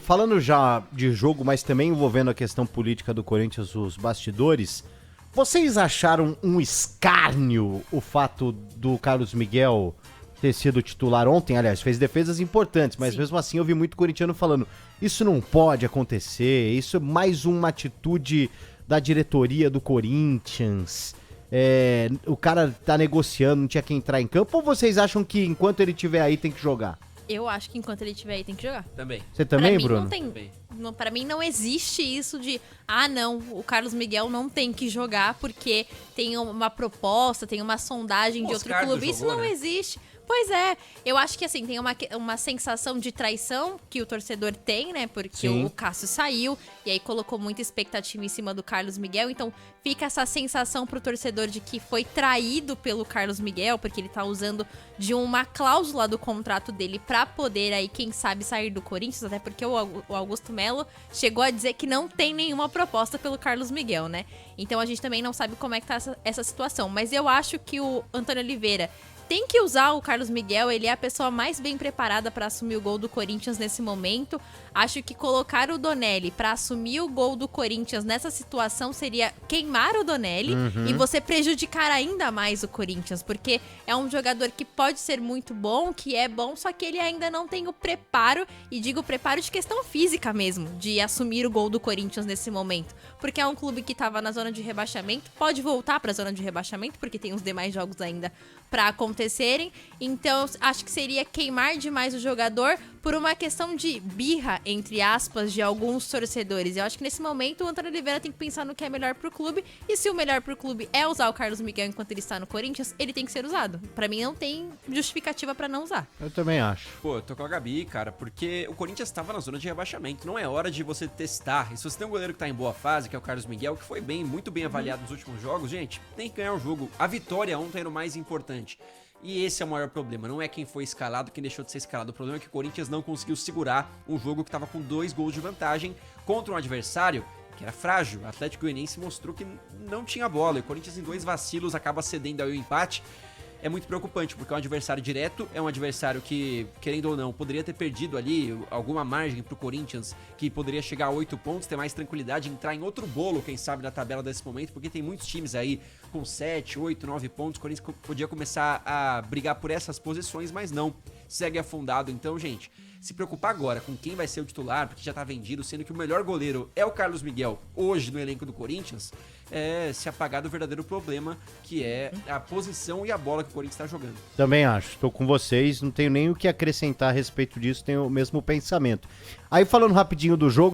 falando já de jogo, mas também envolvendo a questão política do Corinthians, os bastidores, vocês acharam um escárnio o fato do Carlos Miguel ter sido titular ontem? Aliás, fez defesas importantes, mas mesmo assim eu vi muito corintiano falando, isso não pode acontecer, isso é mais uma atitude da diretoria do Corinthians, o cara tá negociando, não tinha que entrar em campo, ou vocês acham que enquanto ele estiver aí tem que jogar? Eu acho que enquanto ele estiver aí tem que jogar. Também. Você também, pra mim, Bruno? Não tem, pra mim não existe isso de, não, o Carlos Miguel não tem que jogar porque tem uma proposta, tem uma sondagem de outro clube. Isso não existe. Pois é, eu acho que assim, tem uma sensação de traição que o torcedor tem, né? Porque o Cássio saiu e aí colocou muita expectativa em cima do Carlos Miguel, então fica essa sensação pro torcedor de que foi traído pelo Carlos Miguel, porque ele tá usando de uma cláusula do contrato dele pra poder aí, quem sabe, sair do Corinthians, até porque o Augusto Melo chegou a dizer que não tem nenhuma proposta pelo Carlos Miguel, né? Então a gente também não sabe como é que tá essa situação, mas eu acho que o Antônio Oliveira tem que usar o Carlos Miguel, ele é a pessoa mais bem preparada para assumir o gol do Corinthians nesse momento. Acho que colocar o Donelli para assumir o gol do Corinthians nessa situação seria queimar o Donelli e você prejudicar ainda mais o Corinthians, porque é um jogador que pode ser muito bom, que é bom, só que ele ainda não tem o preparo, e digo preparo de questão física mesmo, de assumir o gol do Corinthians nesse momento. Porque é um clube que estava na zona de rebaixamento, pode voltar para a zona de rebaixamento, porque tem os demais jogos ainda para acontecerem. Então, acho que seria queimar demais o jogador por uma questão de birra, entre aspas, de alguns torcedores. Eu acho que nesse momento o Antônio Oliveira tem que pensar no que é melhor pro clube, e se o melhor pro clube é usar o Carlos Miguel enquanto ele está no Corinthians, ele tem que ser usado. Pra mim não tem justificativa pra não usar. Eu também acho. Pô, eu tô com a Gabi, cara, porque o Corinthians estava na zona de rebaixamento. Não é hora de você testar. E se você tem um goleiro que tá em boa fase, que é o Carlos Miguel, que foi muito bem avaliado nos últimos jogos, gente, tem que ganhar o jogo. A vitória ontem era o mais importante. E esse é o maior problema, não é quem foi escalado, quem deixou de ser escalado. O problema é que o Corinthians não conseguiu segurar um jogo que estava com 2 gols de vantagem contra um adversário que era frágil. O Atlético Goianiense mostrou que não tinha bola, e o Corinthians em 2 vacilos acaba cedendo aí o empate. É muito preocupante, porque é um adversário direto, é um adversário que, querendo ou não, poderia ter perdido ali alguma margem pro Corinthians, que poderia chegar a 8 pontos, ter mais tranquilidade, entrar em outro bolo, quem sabe, na tabela desse momento, porque tem muitos times aí com 7, 8, 9 pontos, o Corinthians podia começar a brigar por essas posições, mas não, segue afundado. Então, gente, se preocupar agora com quem vai ser o titular, porque já tá vendido, sendo que o melhor goleiro é o Carlos Miguel, hoje no elenco do Corinthians, é se apagar do verdadeiro problema, que é a posição e a bola que o Corinthians tá jogando. Também acho, estou com vocês, não tenho nem o que acrescentar a respeito disso, tenho o mesmo pensamento. Aí falando rapidinho do jogo,